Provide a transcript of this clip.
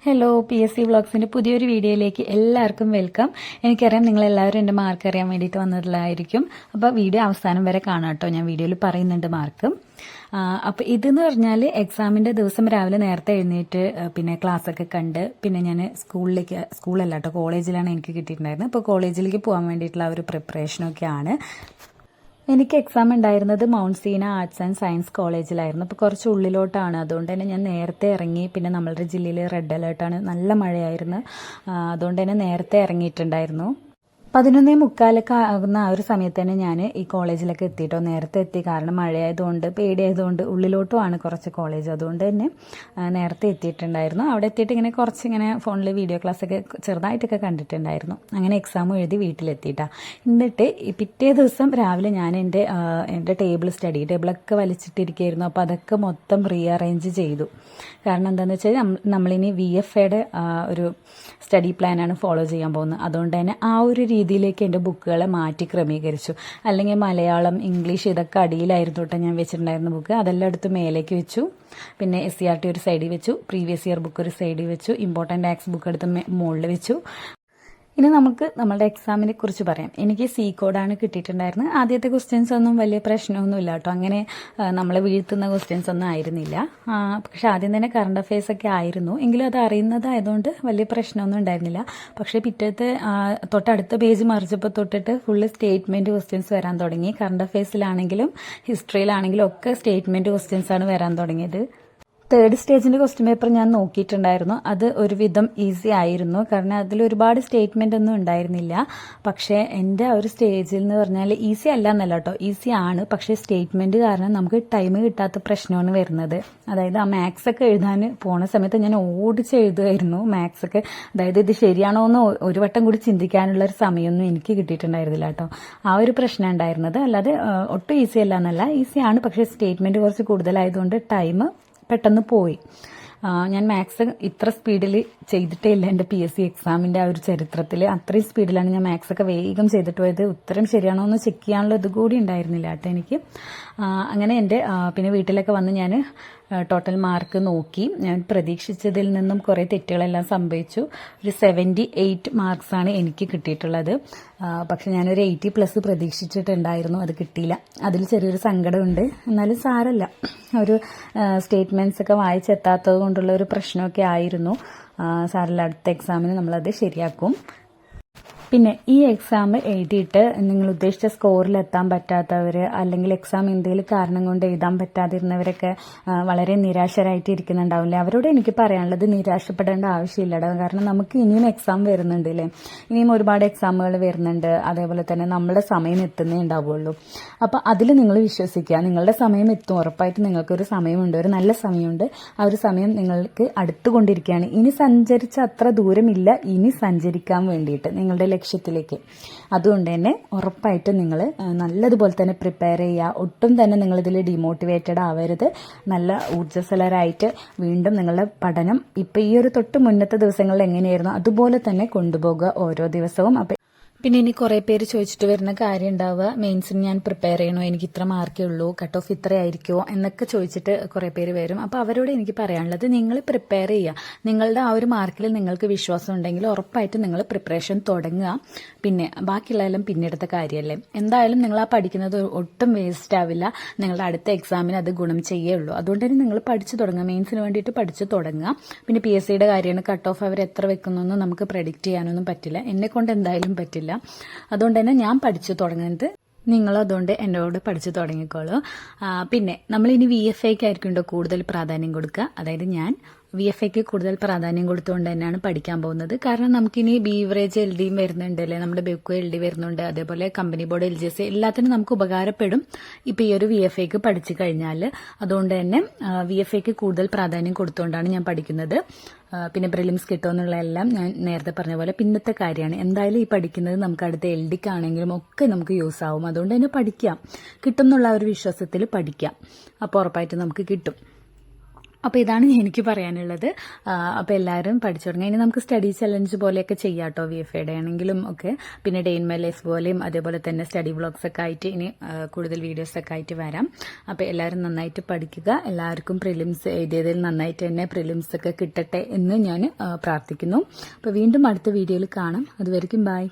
Hello PSC വ്ളോഗ്സിന്റെ പുതിയൊരു വീഡിയോയിലേക്ക് എല്ലാവർക്കും വെൽക്കം. എനിക്കറിയാം നിങ്ങളെല്ലാവരും എൻ്റെ മാർക്ക് അറിയാൻ വേണ്ടിയിട്ട് വന്നതിലായിരിക്കും. അപ്പോൾ വീഡിയോ അവസാനം വരെ കാണാം കേട്ടോ. ഞാൻ വീഡിയോയിൽ പറയുന്നുണ്ട് മാർക്ക്. അപ്പോൾ ഇതെന്ന് പറഞ്ഞാൽ എക്സാമിൻ്റെ ദിവസം രാവിലെ നേരത്തെ എഴുന്നേറ്റ് പിന്നെ ക്ലാസ്സൊക്കെ കണ്ട് പിന്നെ ഞാൻ സ്കൂളല്ല കേട്ടോ, കോളേജിലാണ് എനിക്ക് കിട്ടിയിട്ടുണ്ടായിരുന്നത്. അപ്പോൾ കോളേജിലേക്ക് പോകാൻ വേണ്ടിയിട്ടുള്ള ഒരു പ്രിപ്പറേഷനൊക്കെയാണ്. എനിക്ക് എക്സാം ഉണ്ടായിരുന്നത് Mount Seena arts and science കോളേജിലായിരുന്നു. അപ്പോൾ കുറച്ച് ഉള്ളിലോട്ടാണ്, അതുകൊണ്ട് തന്നെ ഞാൻ നേരത്തെ ഇറങ്ങി. പിന്നെ നമ്മളുടെ ജില്ലയിൽ റെഡ് അലേർട്ടാണ്, നല്ല മഴയായിരുന്നു. അതുകൊണ്ട് തന്നെ നേരത്തെ ഇറങ്ങിയിട്ടുണ്ടായിരുന്നു. 11:45 ആകുന്ന ആ ഒരു സമയത്ത് തന്നെ ഞാൻ ഈ കോളേജിലൊക്കെ എത്തിയിട്ടോ. നേരത്തെ എത്തി, കാരണം മഴയായതുകൊണ്ട് പേടിയായതുകൊണ്ട് ഉള്ളിലോട്ടുമാണ് കുറച്ച് കോളേജ്, അതുകൊണ്ട് തന്നെ നേരത്തെ എത്തിയിട്ടുണ്ടായിരുന്നു. അവിടെ എത്തിയിട്ട് ഇങ്ങനെ ഫോണിൽ വീഡിയോ ക്ലാസ്സൊക്കെ ചെറുതായിട്ടൊക്കെ കണ്ടിട്ടുണ്ടായിരുന്നു. അങ്ങനെ എക്സാം എഴുതി വീട്ടിലെത്തിയിട്ടാണ്. എന്നിട്ട് പിറ്റേ ദിവസം രാവിലെ ഞാൻ എൻ്റെ സ്റ്റഡി ടേബിളൊക്കെ വലിച്ചിട്ടിരിക്കുകയായിരുന്നു. അപ്പോൾ അതൊക്കെ മൊത്തം റീഅറേഞ്ച് ചെയ്തു. കാരണം എന്താണെന്ന് വെച്ചാൽ നമ്മളിനി VFAയുടെ ഒരു സ്റ്റഡി പ്ലാനാണ് ഫോളോ ചെയ്യാൻ പോകുന്നത്. അതുകൊണ്ട് തന്നെ ആ ഒരു രീതിയിലേക്ക് എൻ്റെ ബുക്കുകളെ മാറ്റി ക്രമീകരിച്ചു. അല്ലെങ്കിൽ മലയാളം, ഇംഗ്ലീഷ് ഇതൊക്കെ അടിയിലായിരുന്നു കേട്ടോ ഞാൻ വെച്ചിട്ടുണ്ടായിരുന്ന ബുക്ക്. അതെല്ലാം എടുത്ത് മേലേക്ക് വെച്ചു. പിന്നെ SCERT ഒരു സൈഡിൽ വെച്ചു, പ്രീവിയസ് ഇയർ ബുക്ക് ഒരു സൈഡിൽ വെച്ചു, ഇമ്പോർട്ടൻ്റ് ആക്സ് ബുക്ക് എടുത്ത് മുകളിൽ വെച്ചു. ഇനി നമുക്ക് നമ്മളുടെ എക്സാമിനെ കുറിച്ച് പറയാം. എനിക്ക് C കോഡാണ് കിട്ടിയിട്ടുണ്ടായിരുന്നത്. ആദ്യത്തെ ക്വസ്റ്റ്യൻസ് ഒന്നും വലിയ പ്രശ്നമൊന്നുമില്ല കേട്ടോ, അങ്ങനെ നമ്മളെ വീഴ്ത്തുന്ന ക്വസ്റ്റ്യൻസ് ഒന്നും ആയിരുന്നില്ല. പക്ഷെ ആദ്യം തന്നെ കറണ്ട് അഫയേഴ്സ് ഒക്കെ ആയിരുന്നു, എങ്കിലും അത് അറിയുന്നതായതുകൊണ്ട് വലിയ പ്രശ്നമൊന്നും ഉണ്ടായിരുന്നില്ല. പക്ഷേ പിറ്റത്തെ തൊട്ടടുത്ത പേജ് മറിച്ചപ്പോൾ തൊട്ടിട്ട് ഫുള്ള് സ്റ്റേറ്റ്മെൻറ്റ് ക്വസ്റ്റ്യൻസ് വരാൻ തുടങ്ങി. കറണ്ട് അഫയേഴ്സിലാണെങ്കിലും ഹിസ്റ്ററിയിലാണെങ്കിലും ഒക്കെ സ്റ്റേറ്റ്മെൻറ്റ് ക്വസ്റ്റ്യൻസ് ആണ് വരാൻ തുടങ്ങിയത്. തേർഡ് സ്റ്റേജിന്റെ ക്വസ്റ്റ്യൻ പേപ്പർ ഞാൻ നോക്കിയിട്ടുണ്ടായിരുന്നു. അത് ഒരുവിധം ഈസി ആയിരുന്നു, കാരണം അതിൽ ഒരുപാട് സ്റ്റേറ്റ്മെന്റ് ഒന്നും ഉണ്ടായിരുന്നില്ല. പക്ഷേ എൻ്റെ ആ ഒരു സ്റ്റേജിൽ എന്ന് പറഞ്ഞാൽ ഈസി അല്ല എന്നല്ല കേട്ടോ, ഈസി ആണ്. പക്ഷേ സ്റ്റേറ്റ്മെന്റ് കാരണം നമുക്ക് ടൈം കിട്ടാത്ത പ്രശ്നമാണ് വരുന്നത്. അതായത് ആ മാത്സ് ഒക്കെ എഴുതാൻ പോണ സമയത്ത് ഞാൻ ഓടിച്ച് എഴുതുമായിരുന്നു മാത്സ് ഒക്കെ. അതായത് ഇത് ശരിയാണോ എന്ന് ഒരു വട്ടം കൂടി ചിന്തിക്കാനുള്ള ഒരു സമയമൊന്നും എനിക്ക് കിട്ടിയിട്ടുണ്ടായിരുന്നില്ല കേട്ടോ. ആ ഒരു പ്രശ്നം ഉണ്ടായിരുന്നത്. അല്ലാതെ ഒട്ടും ഈസി അല്ല എന്നല്ല, ഈസിയാണ്. പക്ഷേ സ്റ്റേറ്റ്മെന്റ് കുറച്ച് കൂടുതലായതുകൊണ്ട് ടൈം പെട്ടെന്ന് പോയി. ഞാൻ മാത്സ് ഇത്ര സ്പീഡിൽ ചെയ്തിട്ടേ ഇല്ല എൻ്റെ PSC എക്സാമിൻ്റെ ആ ഒരു ചരിത്രത്തിൽ. അത്രയും സ്പീഡിലാണ് ഞാൻ മാത്സ് ഒക്കെ വേഗം ചെയ്തിട്ട് പോയത്. ഉത്തരം ശരിയാണോ എന്ന് ചെക്ക് ചെയ്യാനുള്ള ഇതുകൂടി ഉണ്ടായിരുന്നില്ല കേട്ടോ എനിക്ക്. അങ്ങനെ എൻ്റെ പിന്നെ വീട്ടിലൊക്കെ വന്ന് ഞാൻ ടോട്ടൽ മാർക്ക് നോക്കി. ഞാൻ പ്രതീക്ഷിച്ചതിൽ നിന്നും കുറേ തെറ്റുകളെല്ലാം സംഭവിച്ചു. ഒരു 78 മാർക്സാണ് എനിക്ക് കിട്ടിയിട്ടുള്ളത്. പക്ഷെ ഞാനൊരു 80+ പ്രതീക്ഷിച്ചിട്ടുണ്ടായിരുന്നു, അത് കിട്ടിയില്ല. അതിൽ ചെറിയൊരു സങ്കടമുണ്ട്, എന്നാലും സാരല്ല. ഒരു സ്റ്റേറ്റ്മെൻറ്റ്സ് ഒക്കെ വായിച്ചെത്താത്തത് കൊണ്ടുള്ള ഒരു പ്രശ്നമൊക്കെ ആയിരുന്നു. സാരല്ല, അടുത്ത എക്സാമിന് നമ്മളത് ശരിയാക്കും. പിന്നെ ഈ എക്സാം എഴുതിയിട്ട് നിങ്ങൾ ഉദ്ദേശിച്ച സ്കോറിൽ എത്താൻ പറ്റാത്തവർ, അല്ലെങ്കിൽ എക്സാം എന്തെങ്കിലും കാരണം കൊണ്ട് എഴുതാൻ പറ്റാതിരുന്നവരൊക്കെ വളരെ നിരാശരായിട്ട് ഇരിക്കുന്നുണ്ടാവില്ലേ. അവരോട് എനിക്ക് പറയാനുള്ളത്, നിരാശപ്പെടേണ്ട ആവശ്യമില്ലടാ. കാരണം നമുക്ക് ഇനിയും എക്സാം വരുന്നുണ്ട് അല്ലേ, ഇനിയും ഒരുപാട് എക്സാമുകൾ വരുന്നുണ്ട്. അതേപോലെ തന്നെ നമ്മുടെ സമയം എത്തുന്നേ ഉണ്ടാവുള്ളൂ. അപ്പോൾ അതിൽ നിങ്ങൾ വിശ്വസിക്കുക, നിങ്ങളുടെ സമയം എത്തും. ഉറപ്പായിട്ട് നിങ്ങൾക്കൊരു സമയമുണ്ട്, ഒരു നല്ല സമയമുണ്ട്. ആ ഒരു സമയം നിങ്ങൾക്ക് അടുത്തുകൊണ്ടിരിക്കുകയാണ്. ഇനി സഞ്ചരിച്ച അത്ര ദൂരമില്ല, ഇനി സഞ്ചരിക്കാൻ വേണ്ടിയിട്ട് നിങ്ങളുടെ ലക്ഷ്യത്തിലേക്ക്. അതുകൊണ്ട് തന്നെ ഉറപ്പായിട്ടും നിങ്ങൾ നല്ലതുപോലെ തന്നെ പ്രിപ്പയർ ചെയ്യുക. ഒട്ടും തന്നെ നിങ്ങളിതിൽ ഡിമോട്ടിവേറ്റഡ് ആവരുത്. നല്ല ഊർജ്ജസ്വലരായിട്ട് വീണ്ടും നിങ്ങളുടെ പഠനം ഇപ്പം ഈ ഒരു തൊട്ട് മുന്നത്തെ ദിവസങ്ങളിൽ എങ്ങനെയായിരുന്നു അതുപോലെ തന്നെ കൊണ്ടുപോകുക ഓരോ ദിവസവും. അപ്പം പിന്നെ ഇനി കുറേ പേര് ചോദിച്ചിട്ട് വരുന്ന കാര്യം ഉണ്ടാവുക, മെയിൻസിന് ഞാൻ പ്രിപ്പയർ ചെയ്യണോ, എനിക്ക് ഇത്ര മാർക്കേ ഉള്ളൂ, കട്ട് ഓഫ് ഇത്ര ആയിരിക്കുമോ എന്നൊക്കെ ചോദിച്ചിട്ട് കുറേ പേര് വരും. അപ്പോൾ അവരോട് എനിക്ക് പറയാനുള്ളത്, നിങ്ങൾ പ്രിപ്പയർ ചെയ്യുക. നിങ്ങളുടെ ആ ഒരു മാർക്കിൽ നിങ്ങൾക്ക് വിശ്വാസം ഉണ്ടെങ്കിൽ ഉറപ്പായിട്ട് നിങ്ങൾ പ്രിപ്പറേഷൻ തുടങ്ങുക. പിന്നെ ബാക്കിയുള്ളതെല്ലാം പിന്നെടുത്ത കാര്യമല്ലേ. എന്തായാലും നിങ്ങൾ ആ പഠിക്കുന്നത് ഒട്ടും വേസ്റ്റ് ആവില്ല. നിങ്ങളുടെ അടുത്ത എക്സാമിന് അത് ഗുണം ചെയ്യുള്ളൂ. അതുകൊണ്ട് തന്നെ നിങ്ങൾ പഠിച്ചു തുടങ്ങുക, മെയിൻസിന് വേണ്ടിയിട്ട് പഠിച്ചു തുടങ്ങുക. പിന്നെ PSCയുടെ കാര്യമാണ്, കട്ട് ഓഫ് അവർ എത്ര വെക്കുന്നൊന്നും നമുക്ക് പ്രെഡിക്റ്റ് ചെയ്യാനൊന്നും പറ്റില്ല. എന്നെ കൊണ്ട് എന്തായാലും പറ്റില്ല. അതുകൊണ്ട് തന്നെ ഞാൻ പഠിച്ചു തുടങ്ങുന്നത്, നിങ്ങൾ അതുകൊണ്ട് എന്നോട് പഠിച്ചു തുടങ്ങിക്കോളൂ. പിന്നെ നമ്മളിനി VFAക്ക് ആയിരിക്കും കൂടുതൽ പ്രാധാന്യം കൊടുക്കുക. അതായത് ഞാൻ VFAക്ക് കൂടുതൽ പ്രാധാന്യം കൊടുത്തുകൊണ്ട് തന്നെയാണ് പഠിക്കാൻ പോകുന്നത്. കാരണം നമുക്കിനി ബീവറേജ് LD വരുന്നുണ്ട് അല്ലേ, നമ്മുടെ ബെക്കോ LD വരുന്നുണ്ട്, അതേപോലെ കമ്പനി ബോർഡ് LGS എല്ലാത്തിനും നമുക്ക് ഉപകാരപ്പെടും ഇപ്പം ഈ ഒരു VFAക്ക് പഠിച്ചു കഴിഞ്ഞാൽ. അതുകൊണ്ട് തന്നെ VFAക്ക് കൂടുതൽ പ്രാധാന്യം കൊടുത്തുകൊണ്ടാണ് ഞാൻ പഠിക്കുന്നത്. പിന്നെ പ്രിലിംസ് കിട്ടുമെന്നുള്ള എല്ലാം ഞാൻ നേരത്തെ പറഞ്ഞ പോലെ പിന്നത്തെ കാര്യമാണ്. എന്തായാലും ഈ പഠിക്കുന്നത് നമുക്ക് അടുത്ത LDക്കാണെങ്കിലും ഒക്കെ നമുക്ക് യൂസ് ആവും. അതുകൊണ്ട് തന്നെ പഠിക്കാം, കിട്ടും എന്നുള്ള ഒരു വിശ്വാസത്തിൽ പഠിക്കാം. അപ്പോൾ ഉറപ്പായിട്ട് നമുക്ക് കിട്ടും. അപ്പോൾ ഇതാണ് എനിക്ക് പറയാനുള്ളത്. അപ്പോൾ എല്ലാവരും പഠിച്ചു തുടങ്ങി. ഇനി നമുക്ക് സ്റ്റഡി ചലഞ്ച് പോലെയൊക്കെ ചെയ്യാം കേട്ടോ, VFAയുടെ ആണെങ്കിലും ഒക്കെ. പിന്നെ ഡേ ഇൻ മൈ ലൈഫ് പോലെയും അതേപോലെ തന്നെ സ്റ്റഡി വ്ളോഗ്സ് ഒക്കെ ആയിട്ട് ഇനി കൂടുതൽ വീഡിയോസ് ഒക്കെ ആയിട്ട് വരാം. അപ്പോൾ എല്ലാവരും നന്നായിട്ട് പഠിക്കുക. എല്ലാവർക്കും പ്രിലിംസ് എഴുതിയതിൽ നന്നായിട്ട് തന്നെ പ്രിലിംസ് ഒക്കെ കിട്ടട്ടെ എന്ന് ഞാൻ പ്രാർത്ഥിക്കുന്നു. അപ്പോൾ വീണ്ടും അടുത്ത വീഡിയോയിൽ കാണാം. അതുവരെയ്ക്കും ബൈ.